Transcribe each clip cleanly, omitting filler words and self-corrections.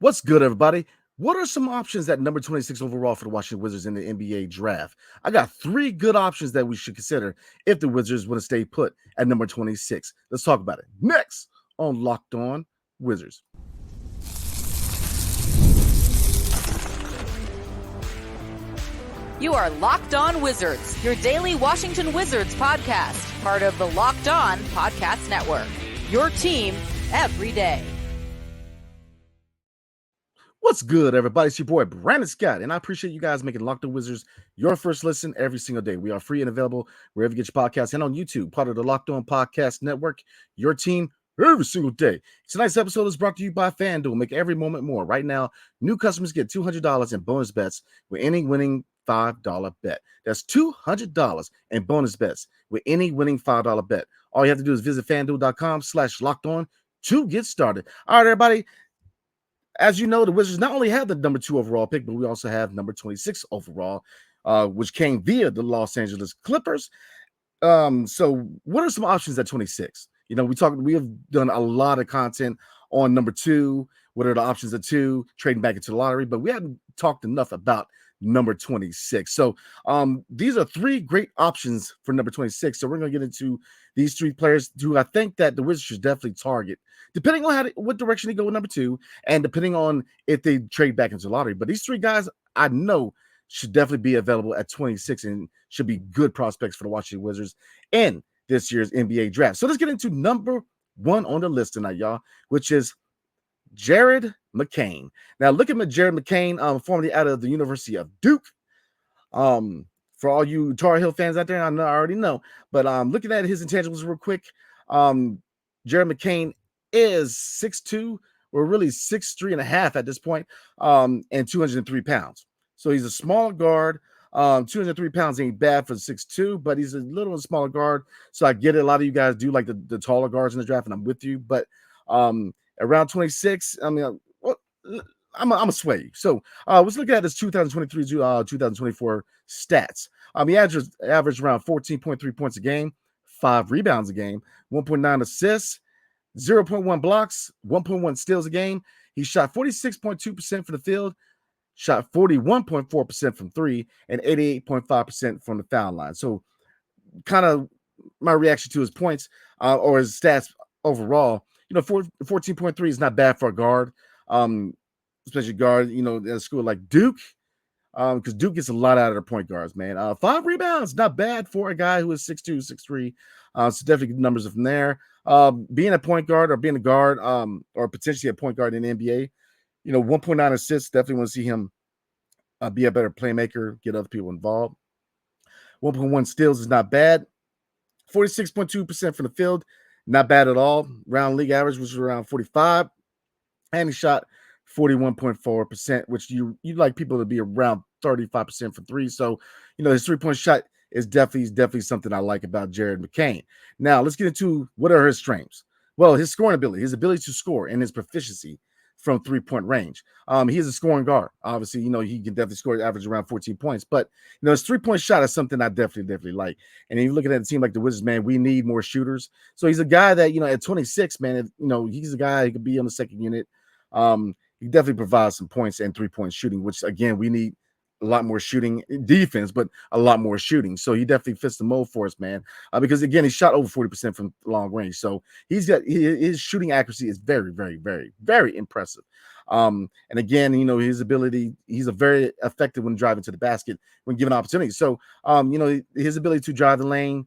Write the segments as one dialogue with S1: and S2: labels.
S1: What's good, everybody? What are some options at number 26 overall for the Washington Wizards in the NBA draft? I got three good options that we should consider if the Wizards want to stay put at number 26. Let's talk about it next on Locked On Wizards.
S2: You are Locked On Wizards, your daily Washington Wizards podcast, part of the Locked On Podcast Network. Your team every day.
S1: What's good, everybody? It's your boy, Brandon Scott, and I appreciate you guys making Locked On Wizards your first listen every single day. We are free and available wherever you get your podcasts and on YouTube, part of the Locked On Podcast Network, your team every single day. Tonight's episode is brought to you by FanDuel. Make every moment more. Right now, new customers get $200 in bonus bets with any winning $5 bet. That's $200 in bonus bets with any winning $5 bet. All you have to do is visit FanDuel.com/LockedOn to get started. All right, everybody. As you know, the Wizards not only have the number 2 overall pick, but we also have number 26 overall, which came via the Los Angeles Clippers. So what are some options at 26? You know, we have done a lot of content on number 2. What are the options at 2? Trading back into the lottery, but we haven't talked enough about number 26. So these are three great options for number 26. So we're going to get into these three players who I think that the Wizards should definitely target, depending on what direction they go with number 2, and depending on if they trade back into the lottery. But these three guys I know should definitely be available at 26 and should be good prospects for the Washington Wizards in this year's NBA draft. So let's get into number 1 on the list tonight, y'all, which is Jared McCain. Now, looking at Jared McCain, formerly out of the University of Duke. For all you Tar Heel fans out there, I already know, but looking at his intangibles real quick, Jared McCain is 6'2", or really 6'3.5" at this point, and 203 pounds. So he's a small guard. 203 pounds ain't bad for 6'2", but he's a little smaller guard. So I get it. A lot of you guys do like the taller guards in the draft, and I'm with you. But around 26, I mean, I'm a sway. So let's look at his 2023 to 2024 stats. He averaged around 14.3 points a game, 5 rebounds a game, 1.9 assists, 0.1 blocks, 1.1 steals a game. He shot 46.2% from the field, shot 41.4% from 3, and 88.5% from the foul line. So kind of my reaction to his points or his stats overall, 14.3 is not bad for a guard. Especially guard, at a school like Duke, because Duke gets a lot out of their point guards, man. 5 rebounds, not bad for a guy who is 6'2", 6'3". So definitely good numbers from there. Being a point guard or being a guard, or potentially a point guard in the NBA, 1.9 assists, definitely want to see him be a better playmaker, get other people involved. 1.1 steals is not bad. 46.2% from the field, not bad at all. Round league average was around 45, and he shot 41.4%, which you like people to be around 35% for 3. So, his 3-point shot is definitely something I like about Jared McCain. Now, let's get into what are his strengths. Well, his scoring ability, his ability to score, and his proficiency from 3-point range. He is a scoring guard. Obviously, he can definitely score average around 14 points. But, his 3-point shot is something I definitely like. And if you're looking at a team like the Wizards, man, we need more shooters. So he's a guy that, at 26, man, he's a guy who could be on the second unit. He definitely provides some points and 3-point shooting, which, again, we need a lot more shooting defense, but a lot more shooting. So he definitely fits the mold for us, man, because, again, he shot over 40% from long range. So his shooting accuracy is very, very, very, very impressive. And, again, his ability, he's a very effective when driving to the basket when given opportunities. So, his ability to drive the lane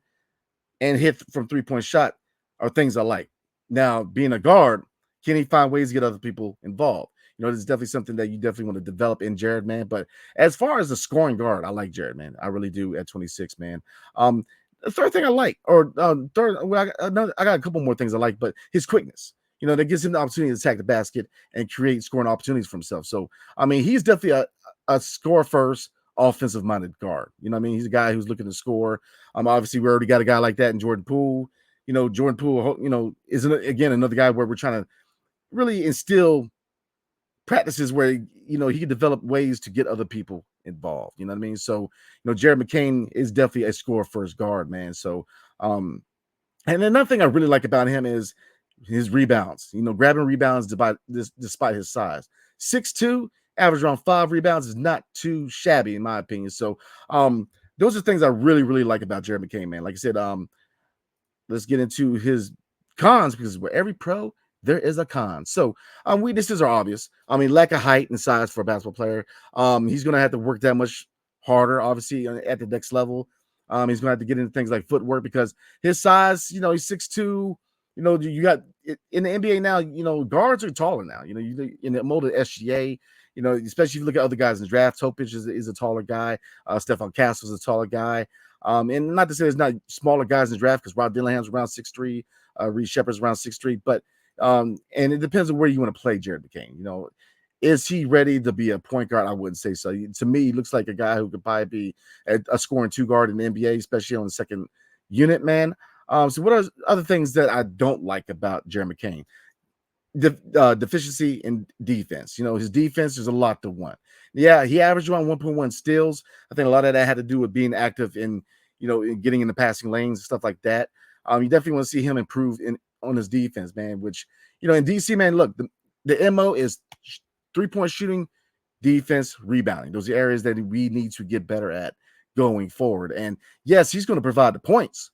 S1: and hit from 3-point shot are things I like. Now, being a guard, can he find ways to get other people involved? This is definitely something that you definitely want to develop in Jared, man. But as far as the scoring guard, I like Jared, man. I really do at 26, man. The third thing I like, or third, well, I got a couple more things I like, but his quickness. That gives him the opportunity to attack the basket and create scoring opportunities for himself. So, he's definitely a score-first, offensive-minded guard. He's a guy who's looking to score. Obviously, we already got a guy like that in Jordan Poole. Jordan Poole, is, again, another guy where we're trying to really instill practices where he can develop ways to get other people involved. So Jared McCain is definitely a score first guard, man. So and another thing I really like about him is his rebounds. Grabbing rebounds despite his size. 6'2", average around 5 rebounds is not too shabby in my opinion. So those are things I really, really like about Jared McCain, man. Like I said, let's get into his cons because with every pro, there is a con. So weaknesses are obvious. I mean, lack of height and size for a basketball player. He's going to have to work that much harder, obviously, at the next level. He's going to have to get into things like footwork because his size, he's 6'2". You got in the NBA now, guards are taller now. In the molded SGA, especially if you look at other guys in the draft. Topic is a taller guy. Stefan Castle's a taller guy. And not to say there's not smaller guys in the draft because Rod Dillingham around 6'3", Reed Shepard's around 6'3", but and it depends on where you want to play Jared McCain. Is he ready to be a point guard? I wouldn't say so. To me, he looks like a guy who could probably be a scoring 2 guard in the NBA, especially on the second unit, man. So what are other things that I don't like about Jared McCain? Deficiency in defense. His defense is a lot to want. Yeah, he averaged around 1.1 steals. I think a lot of that had to do with being active in getting in the passing lanes and stuff like that. You definitely want to see him improve on his defense, man. Which in DC, man, look, the MO is 3-point shooting, defense, rebounding. Those are areas that we need to get better at going forward. And yes, he's going to provide the points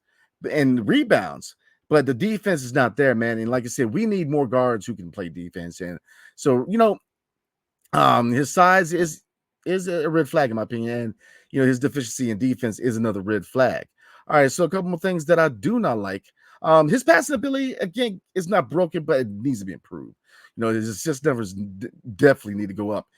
S1: and rebounds, but the defense is not there, man. And like I said, we need more guards who can play defense. And so, his size is a red flag in my opinion. And his deficiency in defense is another red flag. All right, so a couple more things that I do not like. His passing ability, again, is not broken, but it needs to be improved. His assist numbers definitely need to go up.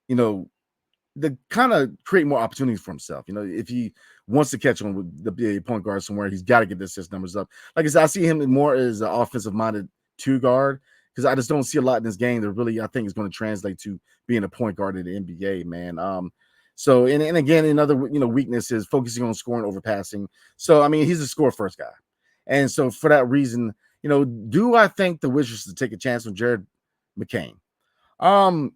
S1: To kind of create more opportunities for himself. If he wants to catch on with the point guard somewhere, he's got to get the assist numbers up. Like I said, I see him more as an offensive-minded 2 guard because I just don't see a lot in this game that really I think is going to translate to being a point guard in the NBA, man. So and again, another weakness is focusing on scoring over passing. So I mean, he's a score first guy, and so for that reason, do I think the Wizards should take a chance on Jared McCain? And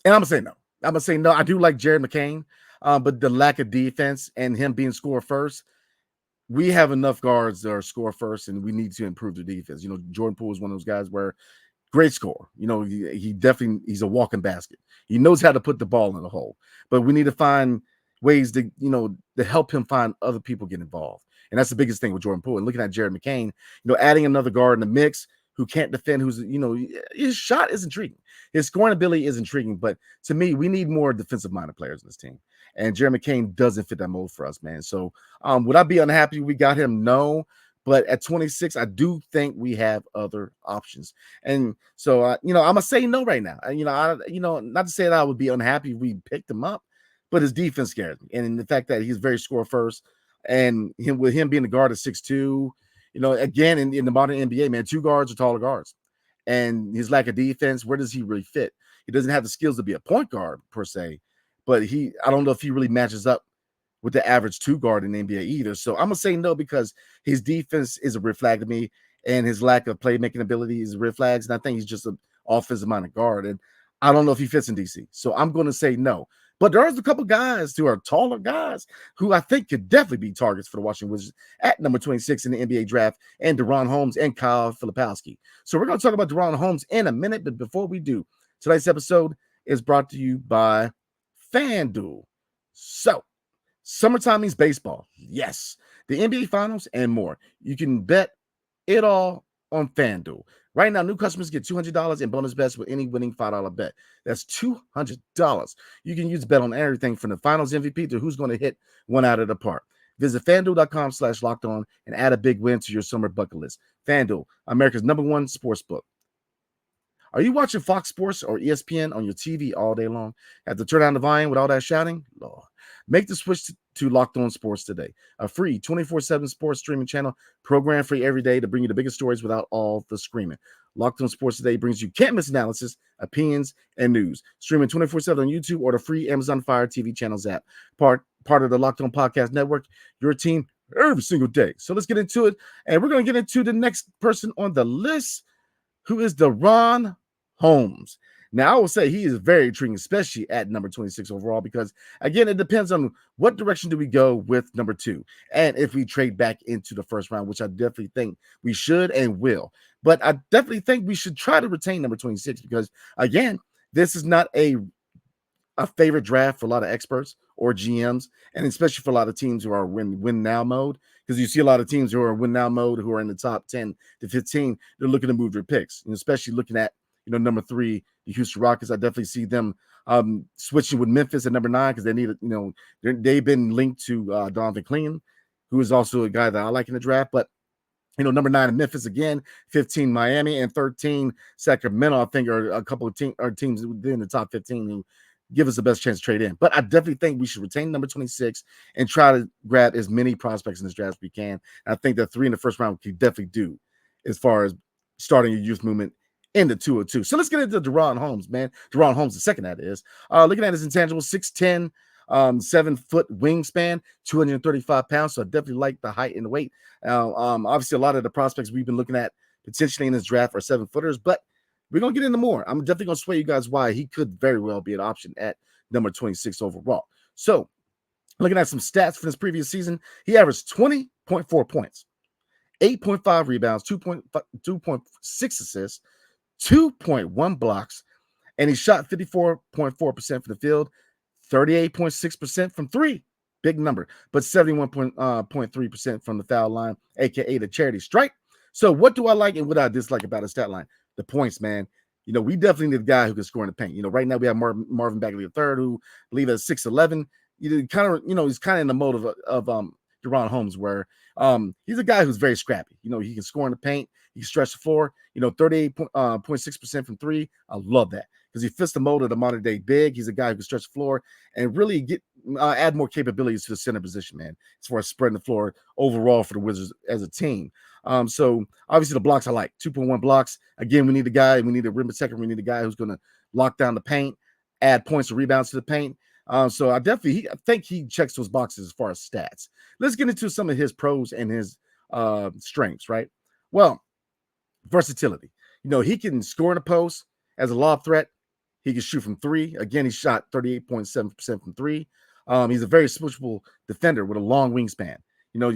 S1: I'm gonna say no. I'm gonna say no. I do like Jared McCain, but the lack of defense and him being score first, we have enough guards that are score first, and we need to improve the defense. Jordan Poole is one of those guys where great score. He definitely he's a walking basket. He knows how to put the ball in the hole, but we need to find ways to to help him find other people get involved, and that's the biggest thing with Jordan Poole. And looking at Jared McCain, adding another guard in the mix who can't defend, who's his shot is intriguing, his scoring ability is intriguing, but to me, we need more defensive-minded players in this team, and Jared McCain doesn't fit that mold for us, man. So, would I be unhappy we got him? No. But at 26, I do think we have other options, and so I'm gonna say no right now. Not to say that I would be unhappy if we picked him up, but his defense scares me, and the fact that he's very score first, and with him being the guard at 6'2", again in the modern NBA, man, 2 guards are taller guards, and his lack of defense, where does he really fit? He doesn't have the skills to be a point guard per se, but I don't know if he really matches up with the average 2 guard in the NBA either. So I'm gonna say no because his defense is a red flag to me, and his lack of playmaking ability is red flags. And I think he's just an offensive-minded guard, and I don't know if he fits in DC. So I'm going to say no. But there's a couple guys who are taller guys who I think could definitely be targets for the Washington Wizards at number 26 in the NBA draft, and DeRon Holmes and Kyle Filipowski. So we're going to talk about DeRon Holmes in a minute, but before we do, today's episode is brought to you by FanDuel. So summertime means baseball. Yes. The NBA Finals and more. You can bet it all on FanDuel. Right now, new customers get $200 in bonus bets with any winning $5 bet. That's $200. You can use bet on everything from the Finals MVP to who's going to hit one out of the park. Visit FanDuel.com/lockedon and add a big win to your summer bucket list. FanDuel, America's #1 sports book. Are you watching Fox Sports or ESPN on your TV all day long? Have to turn down the volume with all that shouting? Lord. Make the switch to Locked On Sports today, a free 24/7 sports streaming channel, program free every day to bring you the biggest stories without all the screaming. Locked On Sports today brings you can't miss analysis, opinions, and news. Streaming 24/7 on YouTube or the free Amazon Fire TV channels app. Part of the Locked On Podcast Network, your team every single day. So let's get into it, and we're going to get into the next person on the list, who is DeRon Holmes. Now, I will say he is very intriguing, especially at number 26 overall, because again, it depends on what direction do we go with number 2, and if we trade back into the first round, which I definitely think we should and will. But I definitely think we should try to retain number 26 because, again, this is not a favorite draft for a lot of experts or GMs, and especially for a lot of teams who are win now mode. Because you see a lot of teams who are win now mode who are in the top 10 to 15, they're looking to move their picks, and especially looking at number 3, the Houston Rockets. I definitely see them switching with Memphis at number 9 because they need they've been linked to Donovan Clean, who is also a guy that I like in the draft, but. Number 9 in Memphis again, 15 Miami, and 13 Sacramento. I think are a couple of teams within the top 15 who give us the best chance to trade in. But I definitely think we should retain number 26 and try to grab as many prospects in this draft as we can. And I think that 3 in the first round we can definitely do as far as starting a youth movement in the 202. So let's get into DaRon Holmes, man. DaRon Holmes, the second that is. Looking at his intangibles, 6'10", 7-foot wingspan, 235 pounds. So I definitely like the height and the weight. Obviously, a lot of the prospects we've been looking at potentially in this draft are 7-footers, but we're going to get into more. I'm definitely going to sway you guys why he could very well be an option at number 26 overall. So looking at some stats for this previous season, he averaged 20.4 points, 8.5 rebounds, 2.6 assists, 2.1 blocks, and he shot 54.4% from the field, 38.6% from 3. Big number, but 71.3% from the foul line, aka the charity stripe. So what do I like and what I dislike about his stat line? The points, man. We definitely need a guy who can score in the paint. Right now we have Marvin Bagley III, who I believe is 6'11". He's kind of in the mode of DaRon Holmes, where he's a guy who's very scrappy. He can score in the paint, he can stretch the floor. 38.6% from 3. I love that because he fits the mold of the modern day big. He's a guy who can stretch the floor and really add more capabilities to the center position, man, as far as spreading the floor overall for the Wizards as a team. So obviously the blocks I like 2.1 blocks. Again, we need a rim protector. We need a guy who's going to lock down the paint, add points and rebounds to the paint. So I think he checks those boxes as far as stats. Let's get into some of his pros and his strengths, right? Well, versatility. He can score in a post as a lob threat. He can shoot from 3. Again, he shot 38.7% from 3. He's a very switchable defender with a long wingspan.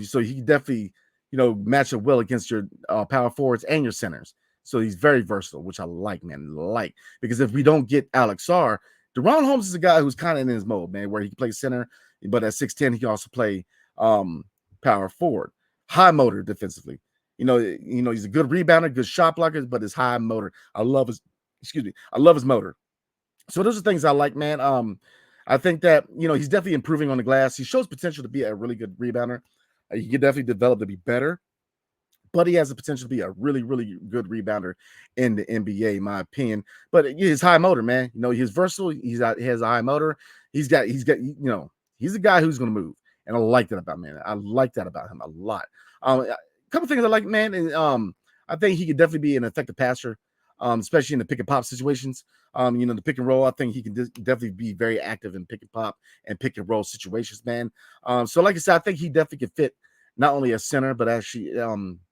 S1: So he can definitely, match up well against your power forwards and your centers. So he's very versatile, which I like, man. Because if we don't get Alex Sarr, DaRon Holmes is a guy who's kind of in his mode, man, where he can play center, but at 6'10", he can also play power forward. High motor defensively. He's a good rebounder, good shot blocker, but his high motor. I love his motor. So those are things I like, man. I think that, he's definitely improving on the glass. He shows potential to be a really good rebounder. He can definitely develop to be better, but he has the potential to be a really, really good rebounder in the NBA, in my opinion. But his high motor, man, he's versatile. He has a high motor. He's a guy who's going to move. And I like that about him, man. I like that about him a lot. A couple things I like, man. And I think he could definitely be an effective passer, especially in the pick and pop situations. The pick and roll, I think he can definitely be very active in pick and pop and pick and roll situations, man. So like I said, I think he definitely could fit not only as center, but actually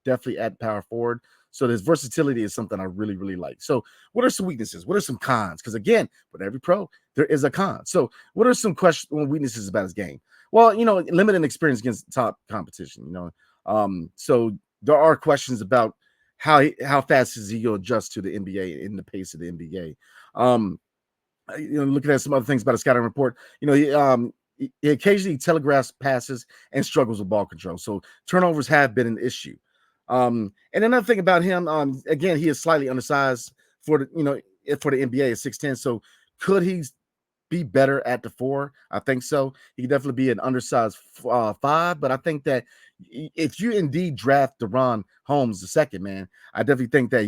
S1: definitely at power forward. So his versatility is something I really, really like. So what are some weaknesses? What are some cons? Because again, with every pro, there is a con. So what are some weaknesses about his game? Well, limited experience against top competition, so there are questions about how fast is he going to adjust to the NBA in the pace of the NBA. Looking at some other things about a scouting report, he occasionally telegraphs passes and struggles with ball control. So turnovers have been an issue. And another thing about him, again, he is slightly undersized for the NBA at 6'10". So could he be better at the 4? I think so. He could definitely be an undersized 5, but I think that if you indeed draft DaRon Holmes the second, man, I definitely think that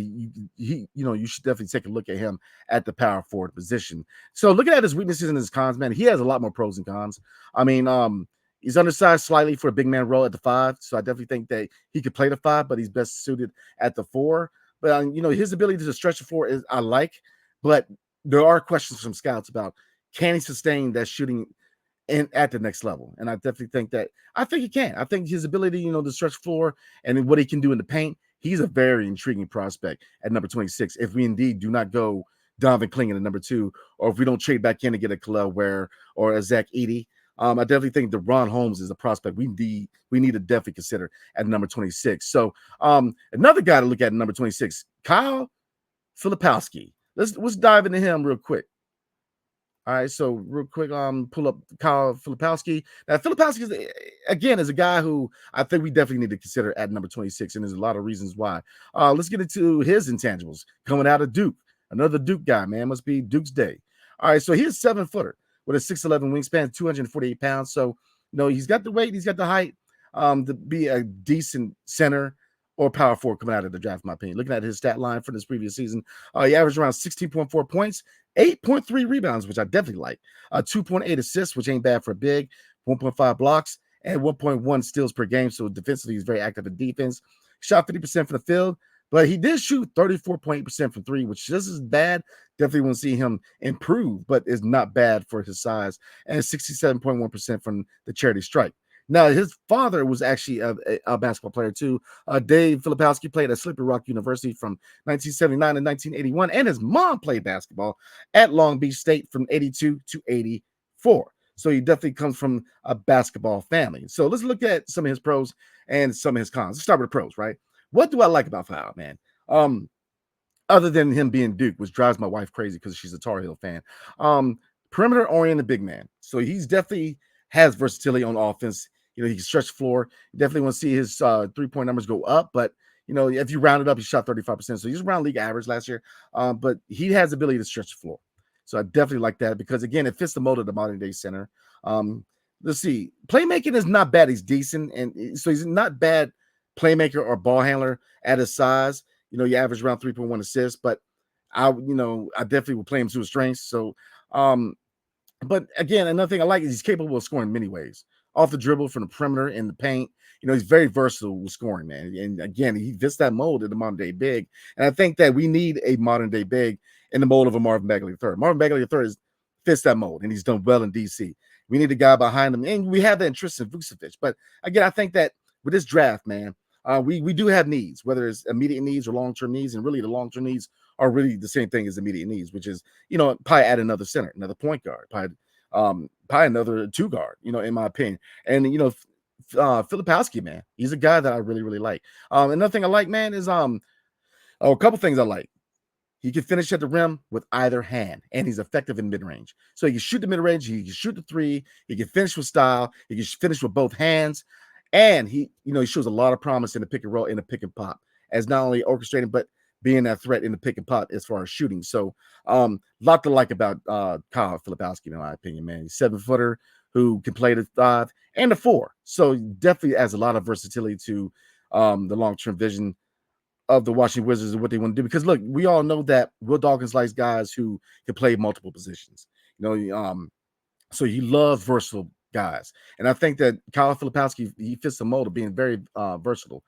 S1: you should definitely take a look at him at the power forward position. So looking at his weaknesses and his cons, man, he has a lot more pros and cons. I mean, he's undersized slightly for a big man role at the 5, so I definitely think that he could play the 5, but he's best suited at the 4. But his ability to stretch the floor is I like, but there are questions from scouts about can he sustain that shooting at the next level? And I definitely think he can. I think his ability, to stretch floor and what he can do in the paint, he's a very intriguing prospect at number 26. If we indeed do not go Donovan Clingan at number 2, or if we don't trade back in to get a Khalil Ware or a Zach Edey. I definitely think DeRon Holmes is a prospect we need to definitely consider at number 26. So another guy to look at at number 26, Kyle Filipowski. Let's dive into him real quick. All right, so real quick, pull up Kyle Filipowski. Now, Filipowski is a guy who I think we definitely need to consider at number 26, and there's a lot of reasons why. Let's get into his intangibles coming out of Duke. Another Duke guy, man, must be Duke's day. All right, so he's a 7-footer with a 6'11" wingspan, 248 pounds. So, he's got the weight, he's got the height to be a decent center or power forward coming out of the draft, in my opinion. Looking at his stat line for this previous season, he averaged around 16.4 points, 8.3 rebounds, which I definitely like, 2.8 assists, which ain't bad for a big, 1.5 blocks, and 1.1 steals per game. So defensively, he's very active in defense. Shot 50% from the field, but he did shoot 34.8% from 3, which just is bad. Definitely want to see him improve, but is not bad for his size, and 67.1% from the charity stripe. Now, his father was actually a basketball player too. Dave Filipowski played at Slippery Rock University from 1979 to 1981, and his mom played basketball at Long Beach State from 82 to 84. So he definitely comes from a basketball family. So let's look at some of his pros and some of his cons. Let's start with the pros, right? What do I like about Fowler, man? Other than him being Duke, which drives my wife crazy because she's a Tar Heel fan. Perimeter-oriented big man. So he's definitely has versatility on offense. He can stretch the floor. You definitely want to see his three-point numbers go up, but if you round it up, he shot 35%. So he's around league average last year. But he has the ability to stretch the floor. So I definitely like that because, again, it fits the mold of the modern-day center. Let's see. Playmaking is not bad. He's decent. And so he's not bad playmaker or ball handler at his size. You average around 3.1 assists, but I definitely will play him to his strengths. So, but again, another thing I like is he's capable of scoring many ways. Off the dribble, from the perimeter, in the paint. He's very versatile with scoring, man. And again, he fits that mold of the modern day big. And I think that we need a modern day big in the mold of a Marvin Bagley III. Marvin Bagley III fits that mold, and he's done well in DC. We need a guy behind him, and we have that in Tristan Vucevic. But again, I think that with this draft, man, we do have needs, whether it's immediate needs or long-term needs, and really the long-term needs are really the same thing as immediate needs, which is, probably add another center, another point guard, probably another 2 guard, in my opinion. And, Filipowski, man, he's a guy that I really, really like. Another thing I like, man, is a couple things I like. He can finish at the rim with either hand, and he's effective in mid-range. So he can shoot the mid-range, he can shoot the 3, he can finish with style, he can finish with both hands, and he shows a lot of promise in the pick and roll, in the pick and pop, as not only orchestrating, but being that threat in the pick and pop as far as shooting. So, lot to like about Kyle Filipowski, in my opinion, man. He's 7-footer who can play the 5 and the 4. So definitely has a lot of versatility to the long-term vision of the Washington Wizards and what they want to do. Because look, we all know that Will Dawkins likes guys who can play multiple positions. So he loves versatile guys. And I think that Kyle Filipowski, he fits the mold of being very versatile.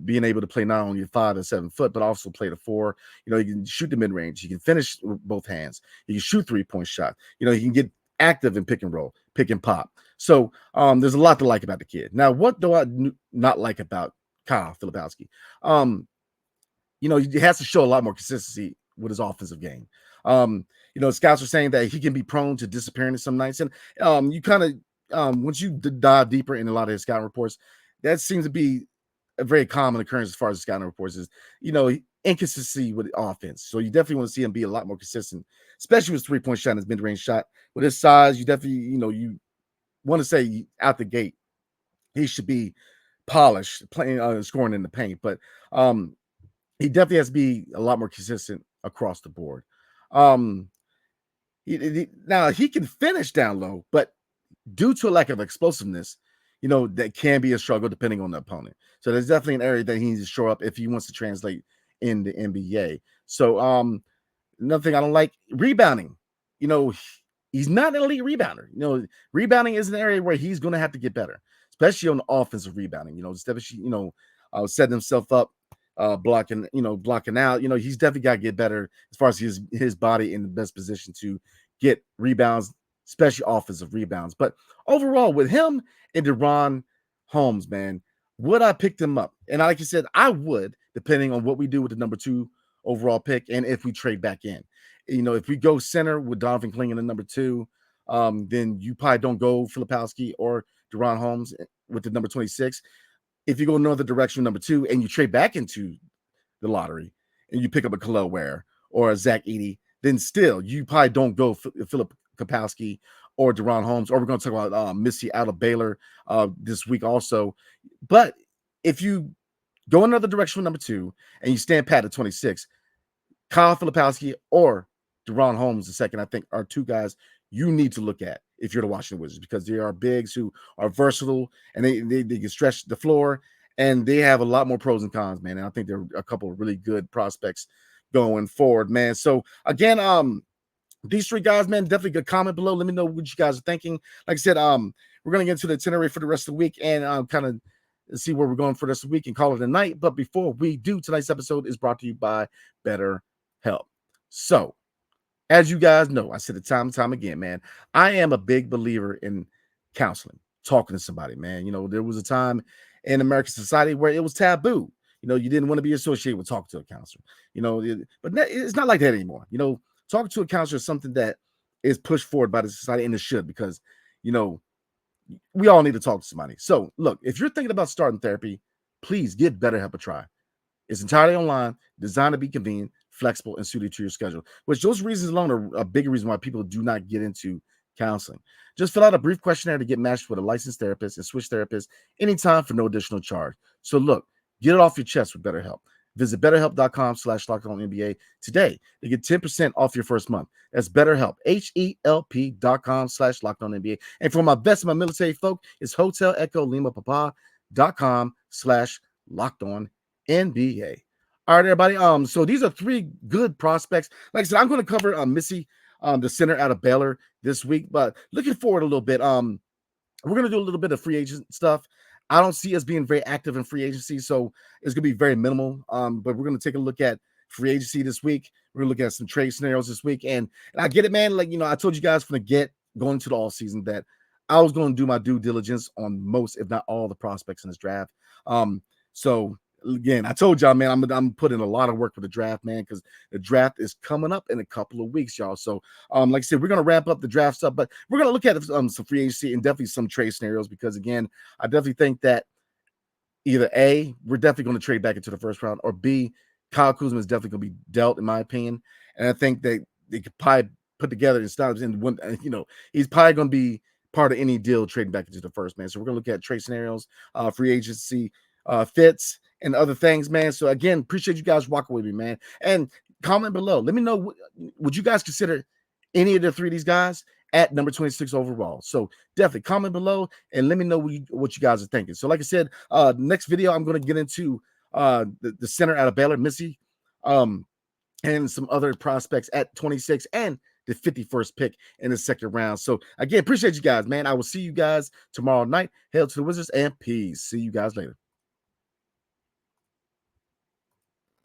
S1: Being able to play not only 5 and 7 foot, but also play the 4. He can shoot the mid range. He can finish with both hands. He can shoot 3-point shot. He can get active in pick and roll, pick and pop. So there's a lot to like about the kid. Now, what do I not like about Kyle Filipowski? He has to show a lot more consistency with his offensive game. Scouts are saying that he can be prone to disappearing some nights. And you kind of, once you dive deeper in a lot of his scouting reports, that seems to be a very common occurrence as far as the scouting reports is, inconsistency with the offense. So you definitely want to see him be a lot more consistent, especially with his 3-point shot and his mid-range shot. With his size, you definitely, you want to say out the gate, he should be polished, playing, scoring in the paint. But he definitely has to be a lot more consistent across the board. Now he can finish down low, but due to a lack of explosiveness, that can be a struggle depending on the opponent. So there's definitely an area that he needs to shore up if he wants to translate in the NBA. So another thing I don't like, rebounding. He's not an elite rebounder. Rebounding is an area where he's going to have to get better, especially on the offensive rebounding. Especially setting himself up, blocking out. He's definitely got to get better as far as his body in the best position to get rebounds, especially offensive rebounds. But overall, with him and DeRon Holmes, man, would I pick them up? And like you said, I would, depending on what we do with the number 2 overall pick and if we trade back in. if we go center with Donovan Clingan at number 2, then you probably don't go Filipowski or Deron Holmes with the number 26. If you go another direction, number 2, and you trade back into the lottery and you pick up a Khalil Ware or a Zach Edey, then still you probably don't go Philip Kapowski or Deron Holmes, or we're going to talk about Missy out of Baylor this week also. But if you go another direction with number 2 and you stand pat at 26, Kyle Filipowski or Deron Holmes the second, I think, are 2 guys you need to look at if you're the Washington Wizards, because they are bigs who are versatile and they can stretch the floor, and they have a lot more pros and cons, man. And I think they're a couple of really good prospects going forward, man. So again, these 3 guys, man, definitely good comment below. Let me know what you guys are thinking. Like I said, we're gonna get into the itinerary for the rest of the week and kind of see where we're going for the rest of the week and call it a night. But before we do, tonight's episode is brought to you by BetterHelp. So, as you guys know, I said it time and time again, man, I am a big believer in counseling, talking to somebody, man. There was a time in American society where it was taboo. You didn't want to be associated with talking to a counselor, but it's not like that anymore. Talking to a counselor is something that is pushed forward by the society, and it should, because, we all need to talk to somebody. So, look, if you're thinking about starting therapy, please give BetterHelp a try. It's entirely online, designed to be convenient, flexible, and suited to your schedule, which those reasons alone are a big reason why people do not get into counseling. Just fill out a brief questionnaire to get matched with a licensed therapist and switch therapists anytime for no additional charge. So look, get it off your chest with BetterHelp. Visit BetterHelp.com/LockedOnNBA today to get 10% off your first month. That's BetterHelp, HELP.com/LockedOnNBA. And for my best of my military folk, it's Hotel Echo Lima Papa.com/LockedOnNBA. All right, everybody. So these are 3 good prospects. Like I said, I'm going to cover Missy, the center out of Baylor this week, but looking forward a little bit. We're going to do a little bit of free agent stuff. I don't see us being very active in free agency, so it's going to be very minimal. But we're going to take a look at free agency this week. We're going to look at some trade scenarios this week. And I get it, man. Like, I told you guys from the going into the all season that I was going to do my due diligence on most, if not all, the prospects in this draft. So again, I told y'all, man, I'm putting a lot of work for the draft, man, because the draft is coming up in a couple of weeks, y'all. So, like I said, we're gonna wrap up the draft stuff, but we're gonna look at some free agency and definitely some trade scenarios, because again, I definitely think that either A, we're definitely going to trade back into the first round, or B, Kyle Kuzma is definitely going to be dealt, in my opinion. And I think that they could probably put together and stop in one. He's probably going to be part of any deal trading back into the first, man. So we're going to look at trade scenarios, free agency fits, and other things, man. So again, appreciate you guys walking with me, man. And comment below. Let me know, would you guys consider any of the 3 of these guys at number 26 overall? So definitely comment below and let me know what you guys are thinking. So like I said, next video, I'm going to get into the center out of Baylor, Missy, and some other prospects at 26 and the 51st pick in the second round. So again, appreciate you guys, man. I will see you guys tomorrow night. Hail to the Wizards and peace. See you guys later.